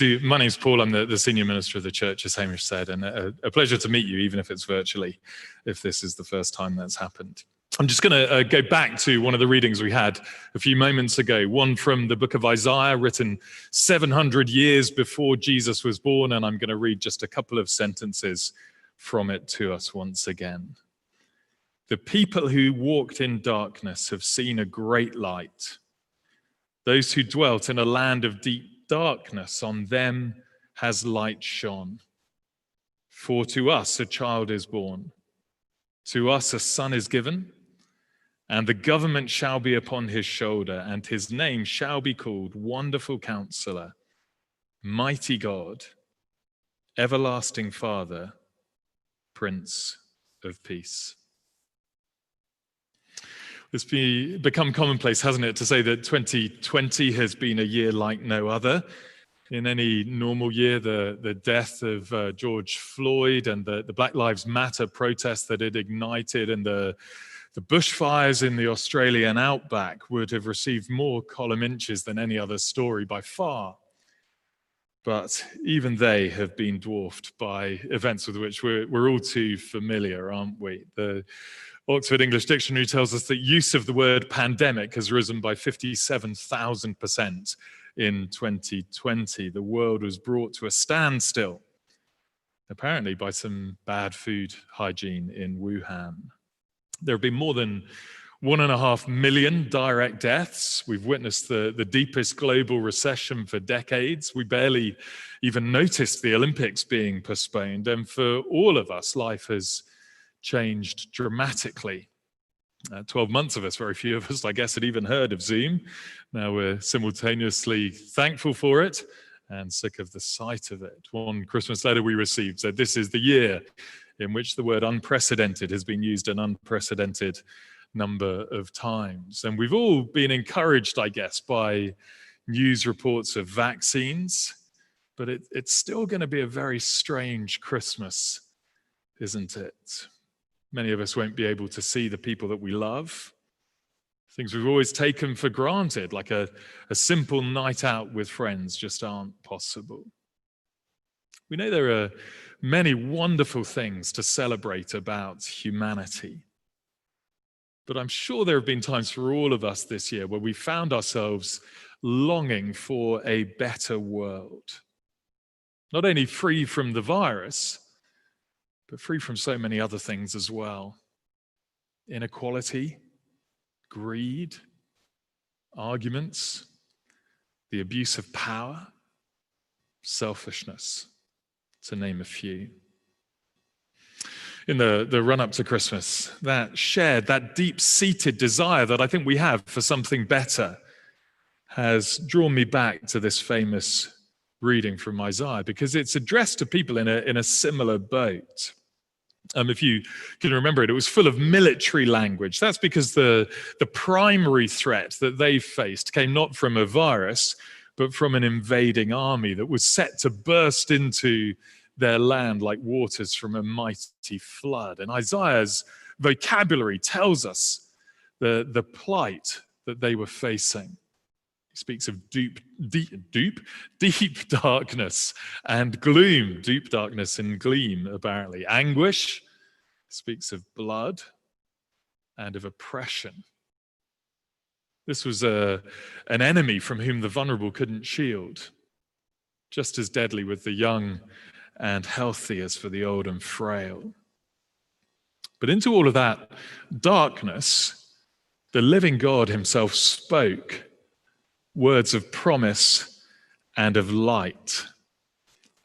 My name's Paul. I'm the senior minister of the church, as Hamish said, and a pleasure to meet you, even if it's virtually, if this is the first time that's happened. I'm just going to go back to one of the readings we had a few moments ago, one from the book of Isaiah, written 700 years before Jesus was born, and I'm going to read just a couple of sentences from it to us once again. The people who walked in darkness have seen a great light. Those who dwelt in a land of deep darkness, on them has light shone. For to us a child is born, to us a son is given, and the government shall be upon his shoulder, and his name shall be called Wonderful Counselor, Mighty God, Everlasting Father, Prince of Peace. It's become commonplace, hasn't it, to say that 2020 has been a year like no other. In any normal year, the death of George Floyd and the Black Lives Matter protests that it ignited and the bushfires in the Australian outback would have received more column inches than any other story by far. But even they have been dwarfed by events with which we're all too familiar, aren't we? The Oxford English Dictionary tells us that use of the word pandemic has risen by 57,000% in 2020. The world was brought to a standstill, apparently by some bad food hygiene in Wuhan. There have been more than 1.5 million direct deaths. We've witnessed the deepest global recession for decades. We barely even noticed the Olympics being postponed. And for all of us, life has changed dramatically. 12 months of us, very few of us, I guess, had even heard of Zoom. Now we're simultaneously thankful for it and sick of the sight of it. One Christmas letter we received said, "This is the year in which the word unprecedented has been used an unprecedented number of times." And we've all been encouraged, I guess, by news reports of vaccines, but it's still going to be a very strange Christmas, isn't it? Many of us won't be able to see the people that we love. Things we've always taken for granted, like a simple night out with friends, just aren't possible. We know there are many wonderful things to celebrate about humanity. But I'm sure there have been times for all of us this year where we found ourselves longing for a better world. Not only free from the virus, but free from so many other things as well. Inequality, greed, arguments, the abuse of power, selfishness, to name a few. In the run-up to Christmas, that deep-seated desire that I think we have for something better has drawn me back to this famous reading from Isaiah, because it's addressed to people in a similar boat. If you can remember it was full of military language. That's because the primary threat that they faced came not from a virus, but from an invading army that was set to burst into their land like waters from a mighty flood. And Isaiah's vocabulary tells us the plight that they were facing. He speaks of deep darkness and gloom, deep darkness and gleam, apparently. Anguish speaks of blood and of oppression. This was an enemy from whom the vulnerable couldn't shield, just as deadly with the young and healthy as for the old and frail. But into all of that darkness, the living God himself spoke words of promise and of light.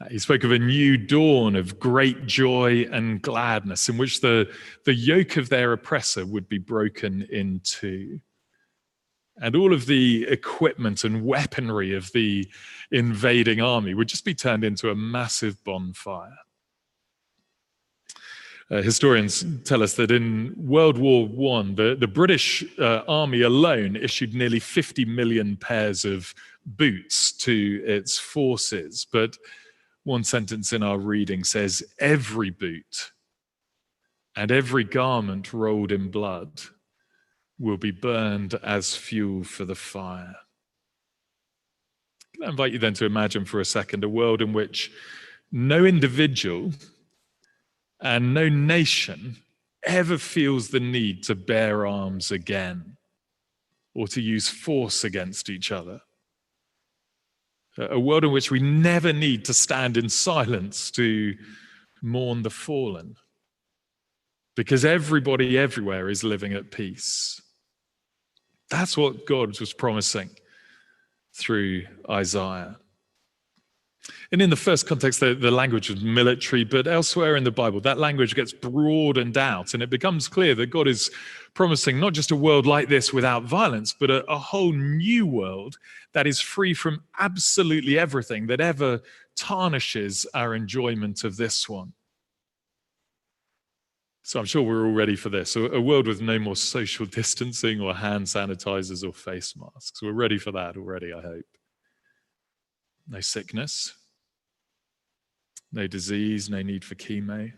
He spoke of a new dawn of great joy and gladness in which the yoke of their oppressor would be broken in two. And all of the equipment and weaponry of the invading army would just be turned into a massive bonfire. Historians tell us that in World War I, the British army alone issued nearly 50 million pairs of boots to its forces. But one sentence in our reading says, every boot and every garment rolled in blood will be burned as fuel for the fire. I invite you then to imagine for a second a world in which no individual and no nation ever feels the need to bear arms again or to use force against each other. A world in which we never need to stand in silence to mourn the fallen, because everybody everywhere is living at peace. That's what God was promising through Isaiah. And in the first context, the language was military, but elsewhere in the Bible, that language gets broadened out, and it becomes clear that God is promising not just a world like this without violence, but a whole new world that is free from absolutely everything that ever tarnishes our enjoyment of this one. So I'm sure we're all ready for this. A world with no more social distancing or hand sanitizers or face masks. We're ready for that already, I hope. No sickness, no disease, no need for chemo,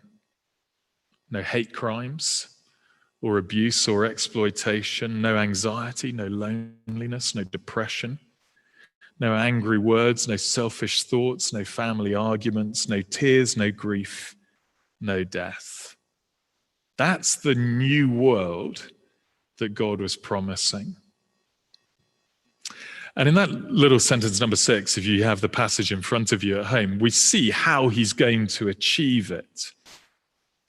no hate crimes or abuse or exploitation, no anxiety, no loneliness, no depression, no angry words, no selfish thoughts, no family arguments, no tears, no grief, no death. That's the new world that God was promising. And in that little sentence number 6, if you have the passage in front of you at home, we see how he's going to achieve it.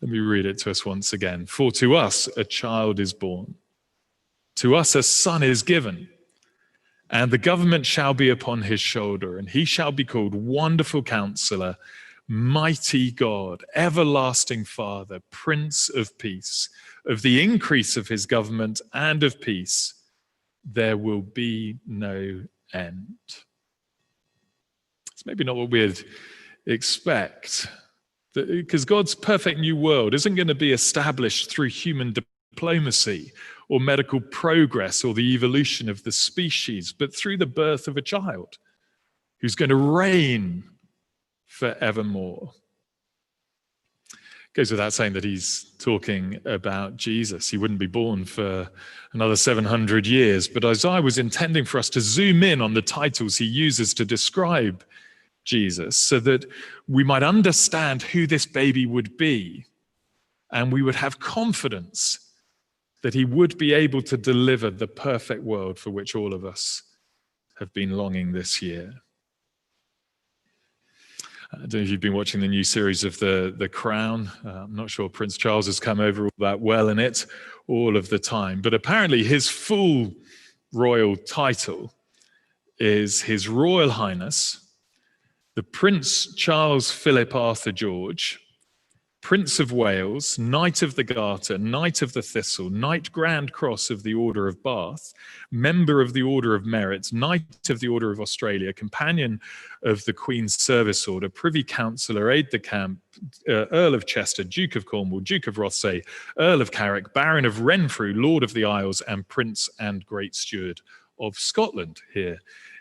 Let me read it to us once again. For to us a child is born, to us a son is given, and the government shall be upon his shoulder, and he shall be called Wonderful Counselor, Mighty God, Everlasting Father, Prince of Peace. Of the increase of his government and of peace, there will be no end. It's maybe not what we'd expect, because God's perfect new world isn't going to be established through human diplomacy or medical progress or the evolution of the species, but through the birth of a child who's going to reign forevermore. It goes without saying that he's talking about Jesus. He wouldn't be born for another 700 years, but Isaiah was intending for us to zoom in on the titles he uses to describe Jesus so that we might understand who this baby would be, and we would have confidence that he would be able to deliver the perfect world for which all of us have been longing this year. I don't know if you've been watching the new series of The Crown. I'm not sure Prince Charles has come over all that well in it all of the time, but apparently his full royal title is His Royal Highness, the Prince Charles Philip Arthur George, Prince of Wales, Knight of the Garter, Knight of the Thistle, Knight Grand Cross of the Order of Bath, Member of the Order of Merit, Knight of the Order of Australia, Companion of the Queen's Service Order, Privy Councillor, Aide-de-Camp, Earl of Chester, Duke of Cornwall, Duke of Rothesay, Earl of Carrick, Baron of Renfrew, Lord of the Isles, and Prince and Great Steward of Scotland here.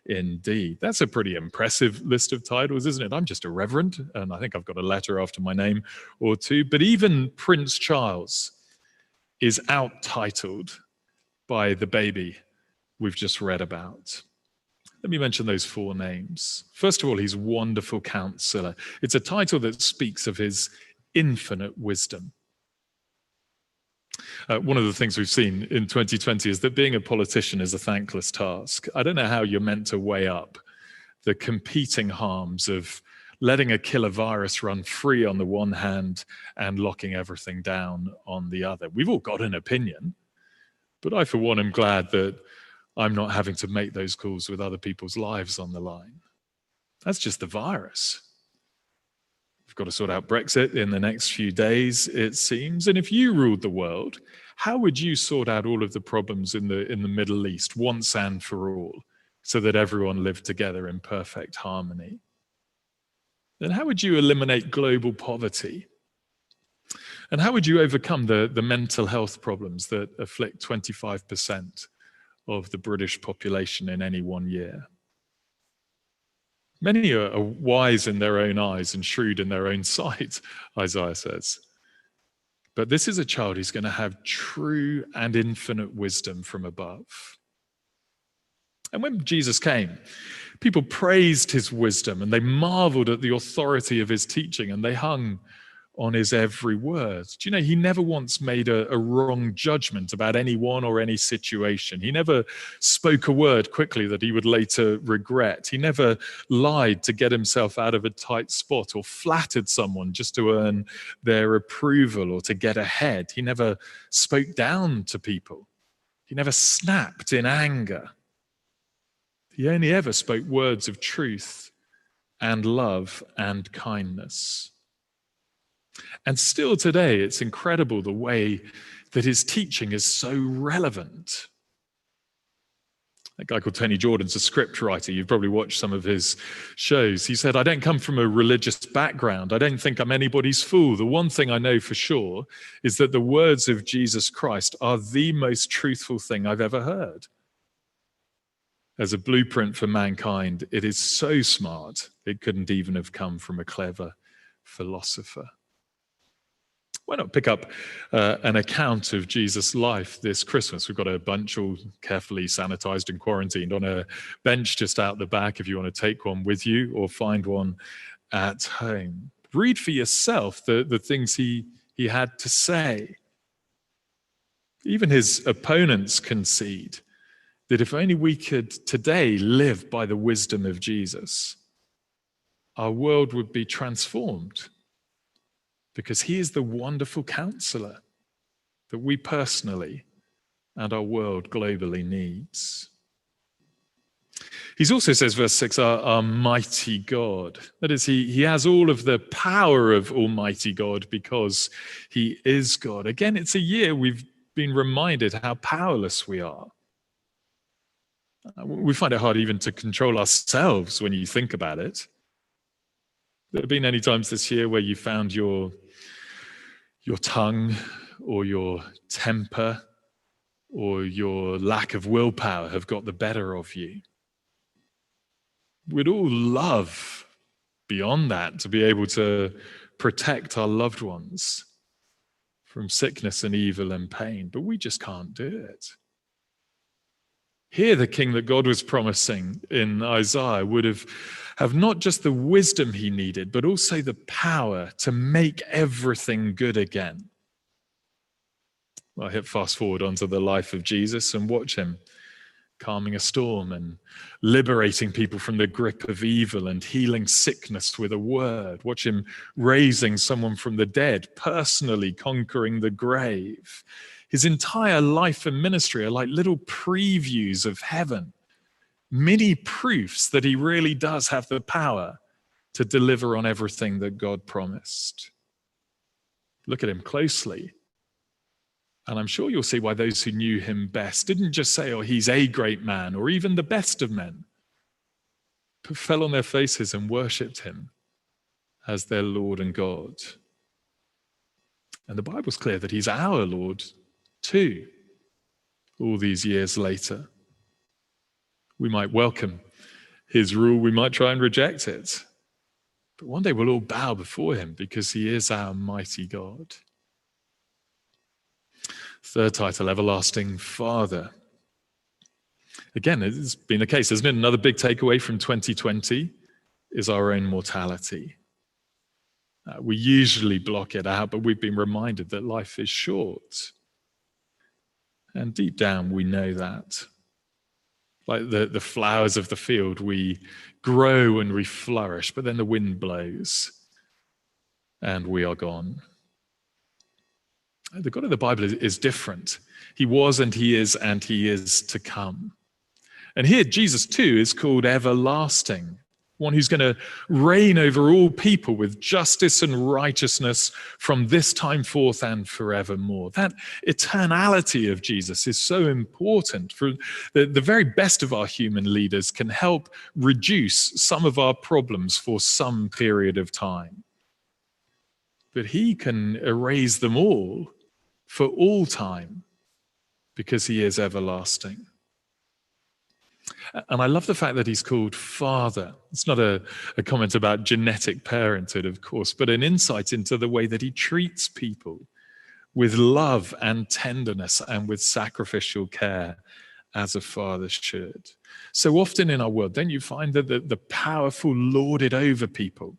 Indeed. That's a pretty impressive list of titles, isn't it? I'm just a reverend, and I think I've got a letter after my name or two. But even Prince Charles is out-titled by the baby we've just read about. Let me mention those 4 names. First of all, he's Wonderful Counselor. It's a title that speaks of his infinite wisdom. One of the things we've seen in 2020 is that being a politician is a thankless task. I don't know how you're meant to weigh up the competing harms of letting a killer virus run free on the one hand and locking everything down on the other. We've all got an opinion, but I, for one, am glad that I'm not having to make those calls with other people's lives on the line. That's just the virus. We've got to sort out Brexit in the next few days, it seems. And if you ruled the world, how would you sort out all of the problems in the Middle East once and for all, so that everyone lived together in perfect harmony? Then how would you eliminate global poverty? And how would you overcome the mental health problems that afflict 25% of the British population in any one year? Many are wise in their own eyes and shrewd in their own sight, Isaiah says. But this is a child who's going to have true and infinite wisdom from above. And when Jesus came, People praised his wisdom and they marveled at the authority of his teaching and they hung on his every word. Do you know, he never once made a wrong judgment about anyone or any situation. He never spoke a word quickly that he would later regret. He never lied to get himself out of a tight spot or flattered someone just to earn their approval or to get ahead. He never spoke down to people. He never snapped in anger. He only ever spoke words of truth and love and kindness. And still today, it's incredible the way that his teaching is so relevant. A guy called Tony Jordan's a script writer. You've probably watched some of his shows. He said, "I don't come from a religious background. I don't think I'm anybody's fool. The one thing I know for sure is that the words of Jesus Christ are the most truthful thing I've ever heard. As a blueprint for mankind, it is so smart, it couldn't even have come from a clever philosopher." Why not pick up an account of Jesus' life this Christmas? We've got a bunch all carefully sanitized and quarantined on a bench just out the back if you want to take one with you or find one at home. Read for yourself the things he had to say. Even his opponents concede that if only we could today live by the wisdom of Jesus, our world would be transformed. Because he is the wonderful counselor that we personally and our world globally needs. He also says, verse 6, our mighty God. That is, he has all of the power of Almighty God because he is God. Again, it's a year we've been reminded how powerless we are. We find it hard even to control ourselves when you think about it. There have been any times this year where you found your tongue or your temper or your lack of willpower have got the better of you. We'd all love, beyond that, to be able to protect our loved ones from sickness and evil and pain, but we just can't do it. Here, the king that God was promising in Isaiah would have not just the wisdom he needed, but also the power to make everything good again. Well, hit fast forward onto the life of Jesus and watch him calming a storm and liberating people from the grip of evil and healing sickness with a word. Watch him raising someone from the dead, personally conquering the grave. His entire life and ministry are like little previews of heaven, mini proofs that he really does have the power to deliver on everything that God promised. Look at him closely, and I'm sure you'll see why those who knew him best didn't just say, "Oh, he's a great man," or even the best of men, but fell on their faces and worshipped him as their Lord and God. And the Bible's clear that he's our Lord too, all these years later. We might welcome his rule, we might try and reject it, but one day we'll all bow before him because he is our mighty God. Third title, Everlasting Father. Again, it's been the case, isn't it? Another big takeaway from 2020 is our own mortality. We usually block it out, but we've been reminded that life is short. And deep down, we know that. Like the flowers of the field, we grow and we flourish, but then the wind blows and we are gone. The God of the Bible is different. He was and he is to come. And here, Jesus too is called everlasting, one who's going to reign over all people with justice and righteousness from this time forth and forevermore. That eternality of Jesus is so important. For the very best of our human leaders can help reduce some of our problems for some period of time. But he can erase them all for all time because he is everlasting. And I love the fact that he's called Father. It's not a comment about genetic parenthood, of course, but an insight into the way that he treats people with love and tenderness and with sacrificial care as a father should. So often in our world, don't you find that the powerful lord it over people?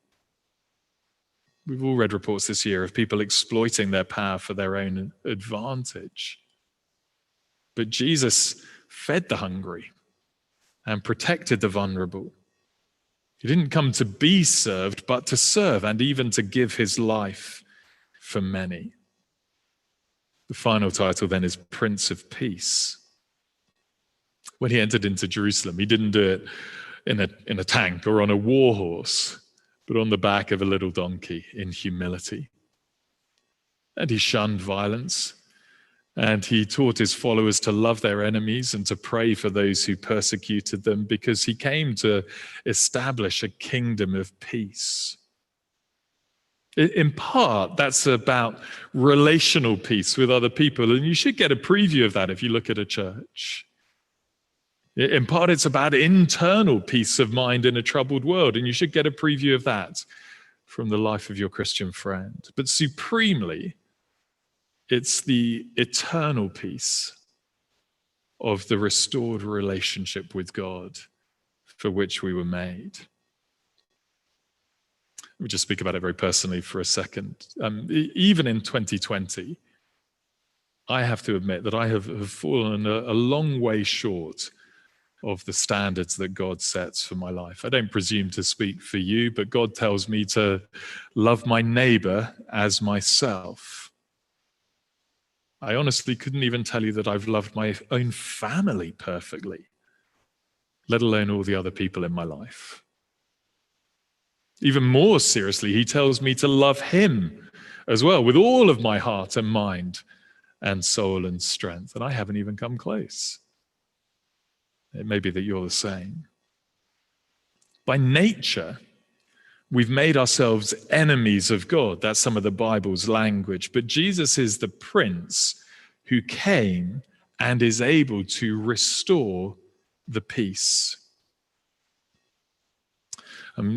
We've all read reports this year of people exploiting their power for their own advantage. But Jesus fed the hungry and protected the vulnerable. He didn't come to be served, but to serve and even to give his life for many. The final title then is Prince of Peace. When he entered into Jerusalem, he didn't do it in a tank or on a war horse, but on the back of a little donkey in humility. And he shunned violence, and he taught his followers to love their enemies and to pray for those who persecuted them, because he came to establish a kingdom of peace. In part, that's about relational peace with other people, and you should get a preview of that if you look at a church. In part, it's about internal peace of mind in a troubled world, and you should get a preview of that from the life of your Christian friend. But supremely, it's the eternal peace of the restored relationship with God for which we were made. Let me just speak about it very personally for a second. Even in 2020, I have to admit that I have fallen a long way short of the standards that God sets for my life. I don't presume to speak for you, but God tells me to love my neighbor as myself. I honestly couldn't even tell you that I've loved my own family perfectly, let alone all the other people in my life. Even more seriously, he tells me to love him as well, with all of my heart and mind and soul and strength, and I haven't even come close. It may be that you're the same. By nature, we've made ourselves enemies of God. That's some of the Bible's language. But Jesus is the Prince who came and is able to restore the peace.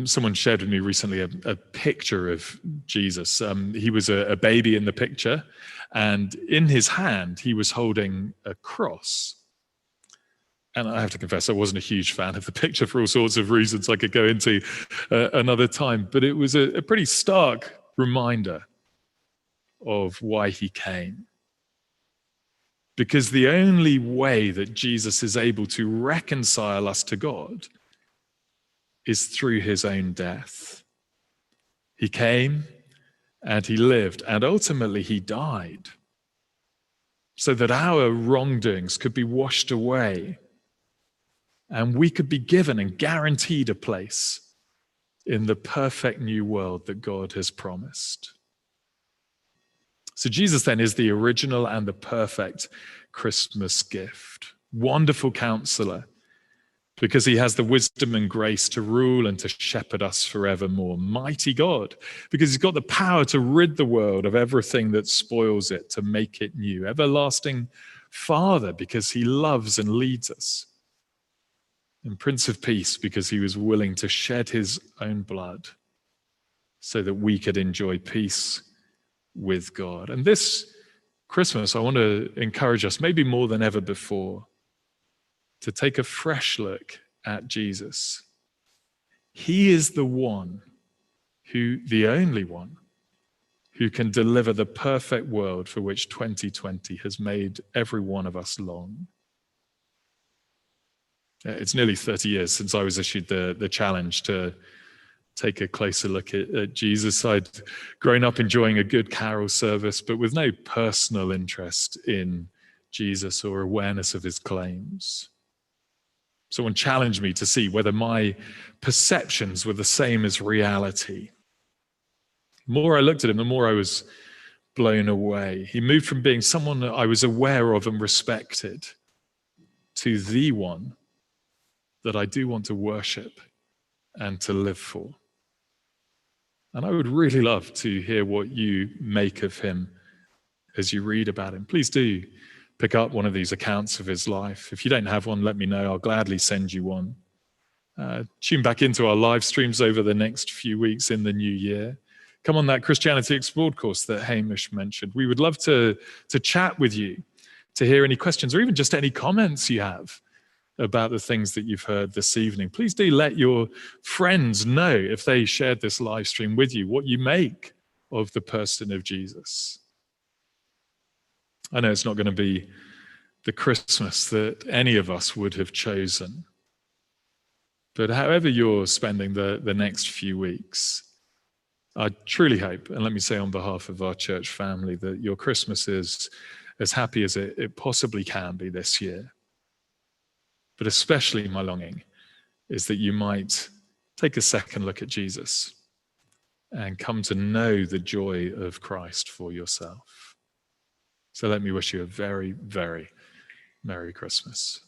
Someone shared with me recently a picture of Jesus. He was a baby in the picture, and in his hand, he was holding a cross. And I have to confess, I wasn't a huge fan of the picture for all sorts of reasons I could go into another time. But it was a pretty stark reminder of why he came. Because the only way that Jesus is able to reconcile us to God is through his own death. He came and he lived, and ultimately he died so that our wrongdoings could be washed away and we could be given and guaranteed a place in the perfect new world that God has promised. So Jesus then is the original and the perfect Christmas gift. Wonderful counselor, because he has the wisdom and grace to rule and to shepherd us forevermore. Mighty God, because he's got the power to rid the world of everything that spoils it, to make it new. Everlasting Father, because he loves and leads us. And Prince of Peace, because he was willing to shed his own blood so that we could enjoy peace with God. And this Christmas, I want to encourage us, maybe more than ever before, to take a fresh look at Jesus. He is the one the only one, who can deliver the perfect world for which 2020 has made every one of us long. It's nearly 30 years since I was issued the challenge to take a closer look at Jesus. I'd grown up enjoying a good carol service, but with no personal interest in Jesus or awareness of his claims. Someone challenged me to see whether my perceptions were the same as reality. The more I looked at him, the more I was blown away. He moved from being someone that I was aware of and respected to the one that I do want to worship and to live for. And I would really love to hear what you make of him as you read about him. Please do pick up one of these accounts of his life. If you don't have one, let me know. I'll gladly send you one. Tune back into our live streams over the next few weeks in the new year. Come on that Christianity Explored course that Hamish mentioned. We would love to chat with you to hear any questions or even just any comments you have about the things that you've heard this evening. Please do let your friends know, if they shared this live stream with you, what you make of the person of Jesus. I know it's not going to be the Christmas that any of us would have chosen, but however you're spending the next few weeks, I truly hope, and let me say on behalf of our church family, that your Christmas is as happy as it possibly can be this year. But especially my longing is that you might take a second look at Jesus and come to know the joy of Christ for yourself. So let me wish you a very, very Merry Christmas.